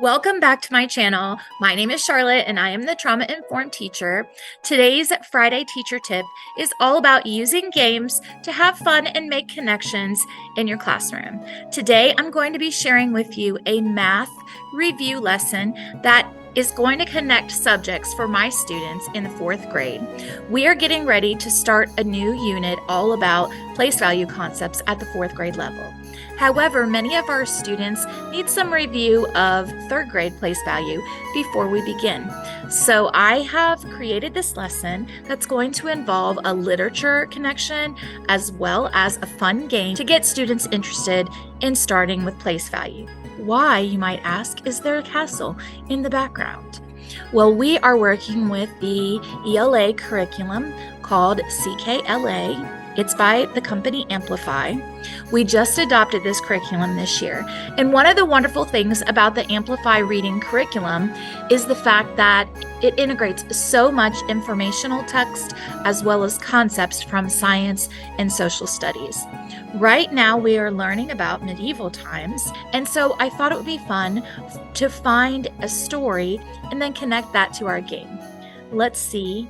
Welcome back to my channel. My name is Charlotte and I am the Trauma Informed Teacher. Today's Friday teacher tip is all about using games to have fun and make connections in your classroom. Today I'm going to be sharing with you a math review lesson that is going to connect subjects for my students in the 4th grade. We are getting ready to start a new unit all about place value concepts at the 4th grade level. However, many of our students need some review of 3rd grade place value before we begin. So I have created this lesson that's going to involve a literature connection as well as a fun game to get students interested in starting with place value. Why, you might ask, is there a castle in the background? Well, we are working with the ELA curriculum called CKLA. It's by the company Amplify. We just adopted this curriculum this year. And one of the wonderful things about the Amplify reading curriculum is the fact that it integrates so much informational text as well as concepts from science and social studies. Right now, we are learning about medieval times, and so I thought it would be fun to find a story and then connect that to our game. Let's see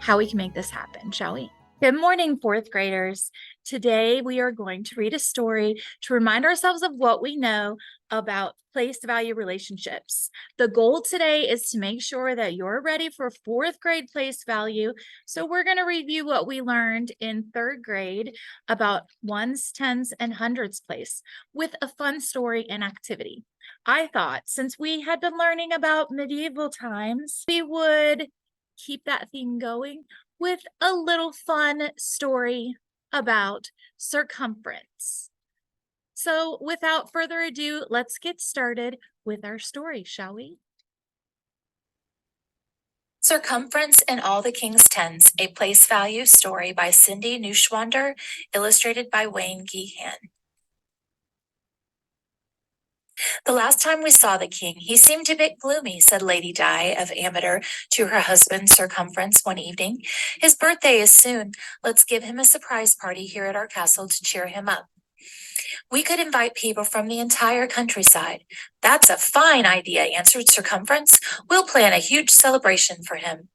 how we can make this happen, shall we? Good morning, 4th graders. Today, we are going to read a story to remind ourselves of what we know about place value relationships. The goal today is to make sure that you're ready for 4th grade place value. So we're going to review what we learned in 3rd grade about ones, tens, and hundreds place with a fun story and activity. I thought since we had been learning about medieval times, we would keep that theme going with a little fun story about circumference. So without further ado, let's get started with our story, shall we? Circumference and All the King's Tens, a Place Value Story by Cindy Neuschwander, illustrated by Wayne Gehan. The last time we saw the king, he seemed a bit gloomy, said Lady Di of Ameter to her husband Circumference one evening. His birthday is soon. Let's give him a surprise party here at our castle to cheer him up. We could invite people from the entire countryside. That's a fine idea, answered Circumference. We'll plan a huge celebration for him.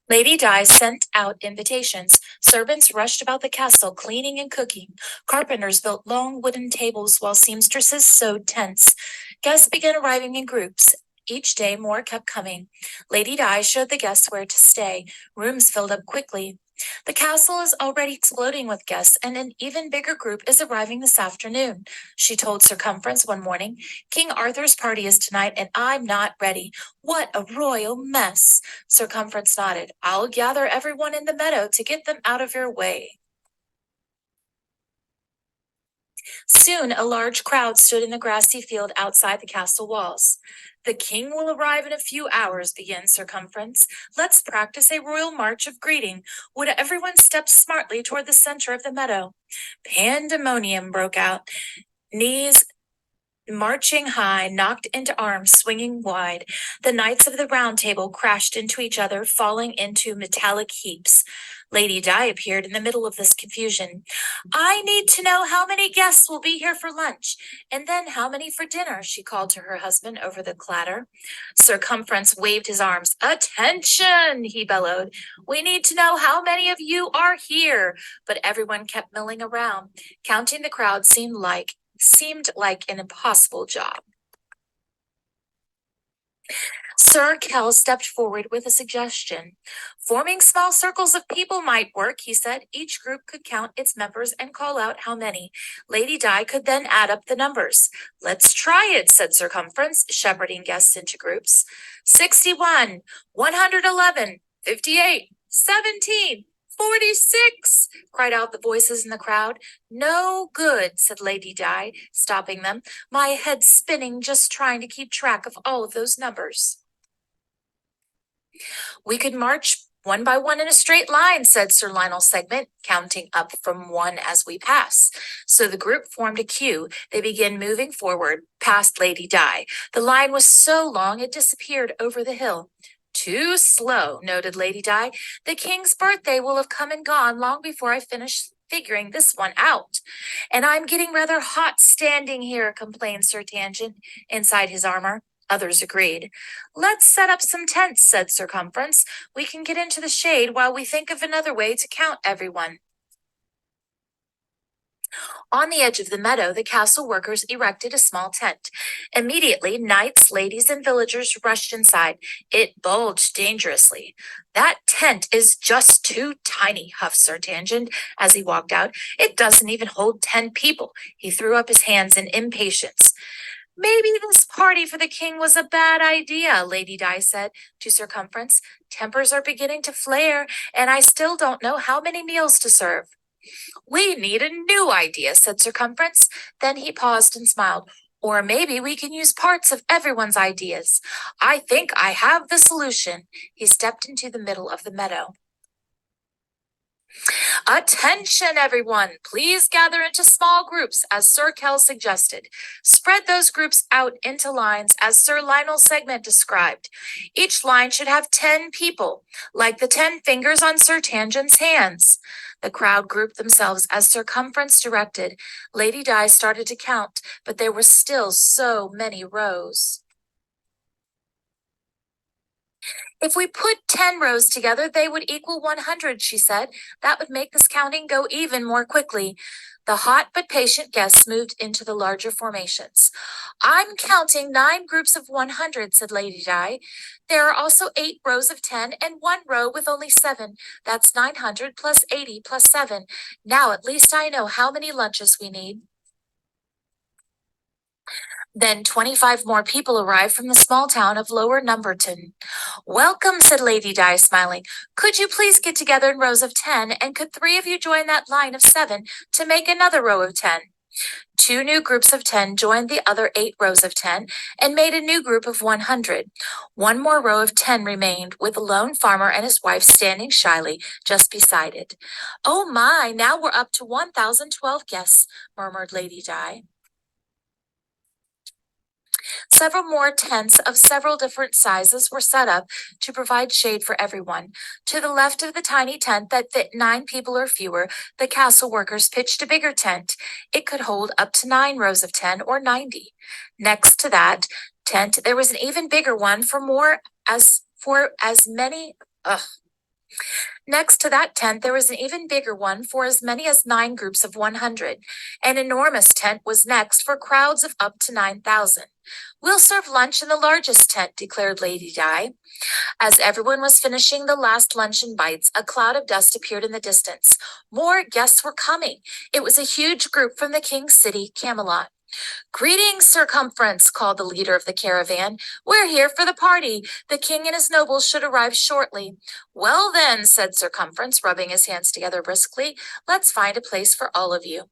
Lady Di sent out invitations. Servants rushed about the castle, cleaning and cooking. Carpenters built long wooden tables while seamstresses sewed tents. Guests began arriving in groups. Each day more kept coming. Lady Di showed the guests where to stay. Rooms filled up quickly. The castle is already exploding with guests, and an even bigger group is arriving this afternoon, she told Circumference one morning. King Arthur's party is tonight, and I'm not ready. What a royal mess! Circumference nodded. I'll gather everyone in the meadow to get them out of your way. Soon a large crowd stood in the grassy field outside the castle walls. The king will arrive in a few hours, began Circumference. Let's practice a royal march of greeting. Would everyone step smartly toward the center of the meadow? Pandemonium broke out. Knees marching high, knocked into arms, swinging wide. The knights of the round table crashed into each other, falling into metallic heaps. Lady Di appeared in the middle of this confusion. I need to know how many guests will be here for lunch, and then how many for dinner, she called to her husband over the clatter. Circumference waved his arms. Attention, he bellowed. We need to know how many of you are here. But everyone kept milling around. Counting the crowd seemed like an impossible job. Sir Kell stepped forward with a suggestion. Forming small circles of people might work, he said. Each group could count its members and call out how many. Lady Di could then add up the numbers. Let's try it, said Circumference, shepherding guests into groups. 61, 111, 58, 17. 46, cried out the voices in the crowd. No good, said Lady Di, stopping them. My head's spinning just trying to keep track of all of those numbers. We could march one by one in a straight line, said Sir Lionel Segment, counting up from 1 as we pass. So the group formed a queue. They began moving forward, past Lady Di. The line was so long it disappeared over the hill. Too slow, noted Lady Di. The king's birthday will have come and gone long before I finish figuring this one out. And I'm getting rather hot standing here, complained Sir Tangent inside his armor. Others agreed. Let's set up some tents, said Circumference. We can get into the shade while we think of another way to count everyone. On the edge of the meadow, the castle workers erected a small tent. Immediately, knights, ladies, and villagers rushed inside. It bulged dangerously. That tent is just too tiny, huffed Sir Tangent as he walked out. It doesn't even hold 10 people. He threw up his hands in impatience. Maybe this party for the king was a bad idea, Lady Di said to Circumference. Tempers are beginning to flare, and I still don't know how many meals to serve. We need a new idea, said Circumference. Then he paused and smiled. Or maybe we can use parts of everyone's ideas. I think I have the solution. He stepped into the middle of the meadow. Attention, everyone! Please gather into small groups, as Sir Kel suggested. Spread those groups out into lines, as Sir Lionel Segment described. Each line should have 10 people, like the 10 fingers on Sir Tangent's hands. The crowd grouped themselves as Circumference directed. Lady Di started to count, but there were still so many rows. If we put 10 rows together, they would equal 100, she said. That would make this counting go even more quickly. The hot but patient guests moved into the larger formations. I'm counting 9 groups of 100, said Lady Di. There are also 8 rows of 10 and 1 row with only 7. That's 900 plus 80 plus 7. Now at least I know how many lunches we need. Then 25 more people arrived from the small town of Lower Numberton. Welcome, said Lady Di, smiling. Could you please get together in rows of 10, and could 3 of you join that line of 7 to make another row of 10? 2 new groups of 10 joined the other 8 rows of 10 and made a new group of 100. 1 more row of 10 remained, with a lone farmer and his wife standing shyly just beside it. Oh my, now we're up to 1,012 guests, murmured Lady Di. Several more tents of several different sizes were set up to provide shade for everyone. To the left of the tiny tent that fit 9 people or fewer, the castle workers pitched a bigger tent. It could hold up to 9 rows of 10 or 90. Next to that tent, there was an even bigger one Next to that tent, there was an even bigger one for as many as 9 groups of 100. An enormous tent was next for crowds of up to 9,000. We'll serve lunch in the largest tent, declared Lady Di. As everyone was finishing the last luncheon bites, a cloud of dust appeared in the distance. More guests were coming. It was a huge group from the king's city, Camelot. Greetings, Circumference, called the leader of the caravan. We're here for the party. The king and his nobles should arrive shortly. Well then, said Circumference, rubbing his hands together briskly, let's find a place for all of you.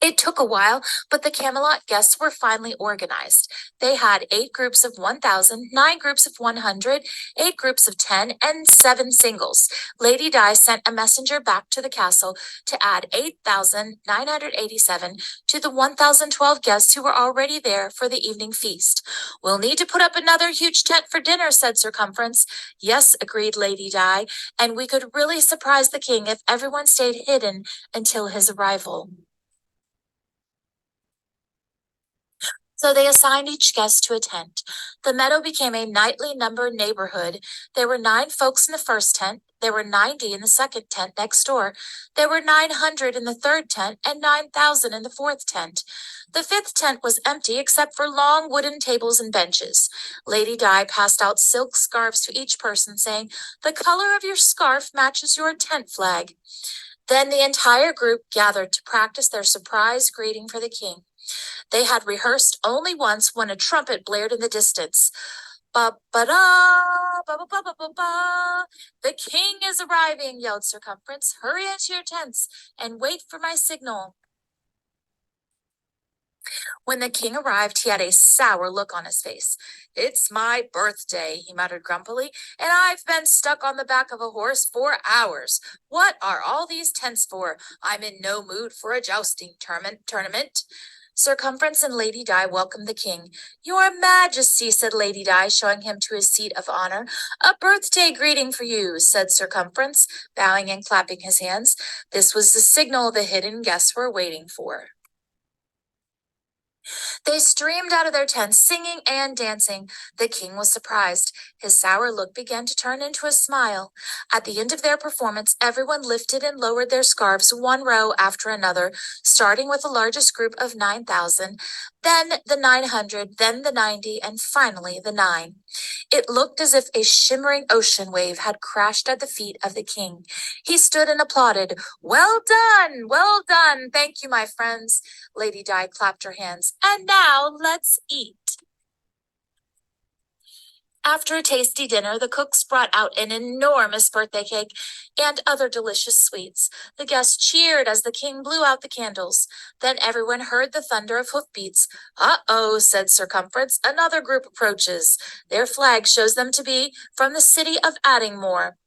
It took a while, but the Camelot guests were finally organized. They had 8 groups of 1,000, 9 groups of 100, 8 groups of 10, and 7 singles. Lady Di sent a messenger back to the castle to add 8,987 to the 1,012 guests who were already there for the evening feast. We'll need to put up another huge tent for dinner, said Circumference. Yes, agreed Lady Di, and we could really surprise the king if everyone stayed hidden until his arrival. So they assigned each guest to a tent. The meadow became a nightly numbered neighborhood. There were 9 folks in the first tent. There were 90 in the second tent next door. There were 900 in the third tent and 9,000 in the fourth tent. The fifth tent was empty except for long wooden tables and benches. Lady Di passed out silk scarves to each person, saying, "The color of your scarf matches your tent flag." Then the entire group gathered to practice their surprise greeting for the king. They had rehearsed only once when a trumpet blared in the distance. Ba-ba-da, ba-ba-ba-ba-ba-ba. The king is arriving, yelled Circumference. Hurry into your tents and wait for my signal. When the king arrived, he had a sour look on his face. It's my birthday, he muttered grumpily, and I've been stuck on the back of a horse for hours. What are all these tents for? I'm in no mood for a jousting tournament. Circumference and Lady Di welcomed the king. "Your Majesty," said Lady Di, showing him to his seat of honor. "A birthday greeting for you," said Circumference, bowing and clapping his hands. This was the signal the hidden guests were waiting for. They streamed out of their tents, singing and dancing. The king was surprised. His sour look began to turn into a smile. At the end of their performance, everyone lifted and lowered their scarves one row after another, starting with the largest group of 9,000, then the 900, then the 90, and finally the 9. It looked as if a shimmering ocean wave had crashed at the feet of the king. He stood and applauded. "Well done! Well done! Thank you, my friends." Lady Di clapped her hands. "And now let's eat." After a tasty dinner, the cooks brought out an enormous birthday cake and other delicious sweets. The guests cheered as the king blew out the candles. Then everyone heard the thunder of hoofbeats. "Uh-oh," said Circumference. "Another group approaches. Their flag shows them to be from the city of Addingmore."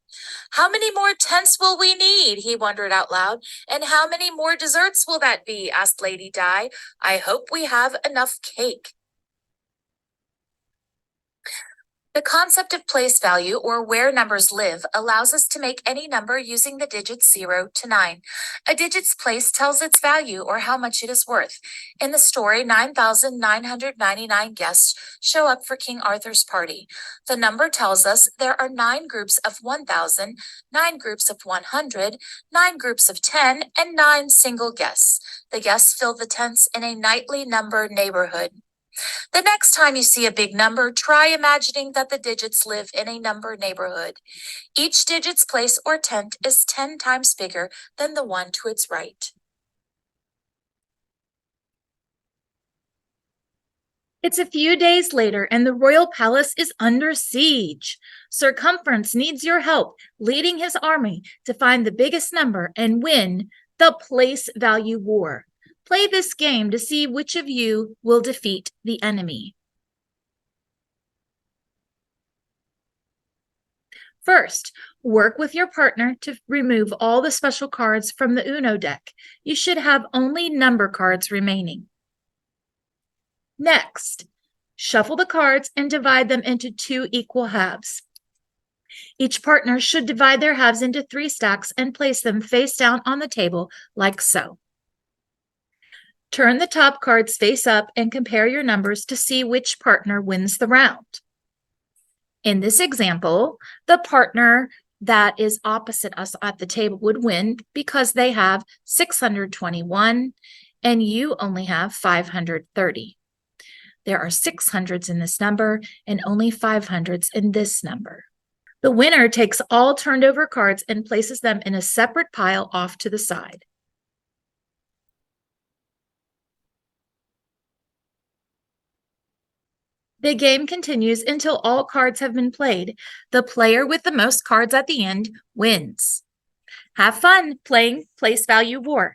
"How many more tents will we need?" he wondered out loud. "And how many more desserts will that be?" asked Lady Di. "I hope we have enough cake." The concept of place value, or where numbers live, allows us to make any number using the digits 0 to 9. A digit's place tells its value, or how much it is worth. In the story, 9,999 guests show up for King Arthur's party. The number tells us there are 9 groups of 1,000, 9 groups of 100, 9 groups of 10, and 9 single guests. The guests fill the tents in a nightly number neighborhood. The next time you see a big number, try imagining that the digits live in a number neighborhood. Each digit's place or tent is 10 times bigger than the one to its right. It's a few days later, and the royal palace is under siege. Circumference needs your help, leading his army to find the biggest number and win the place value war. Play this game to see which of you will defeat the enemy. First, work with your partner to remove all the special cards from the Uno deck. You should have only number cards remaining. Next, shuffle the cards and divide them into 2 equal halves. Each partner should divide their halves into 3 stacks and place them face down on the table like so. Turn the top cards face up and compare your numbers to see which partner wins the round. In this example, the partner that is opposite us at the table would win because they have 621 and you only have 530. There are 600s in this number and only 500s in this number. The winner takes all turned over cards and places them in a separate pile off to the side. The game continues until all cards have been played. The player with the most cards at the end wins. Have fun playing Place Value War.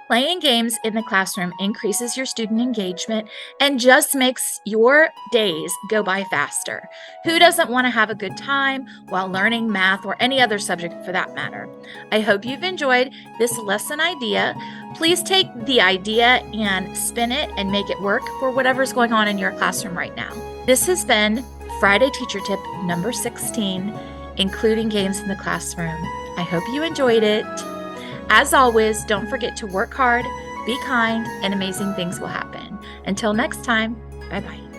Playing games in the classroom increases your student engagement and just makes your days go by faster. Who doesn't want to have a good time while learning math or any other subject for that matter? I hope you've enjoyed this lesson idea. Please take the idea and spin it and make it work for whatever's going on in your classroom right now. This has been Friday Teacher Tip number 16, including games in the classroom. I hope you enjoyed it. As always, don't forget to work hard, be kind, and amazing things will happen. Until next time, bye-bye.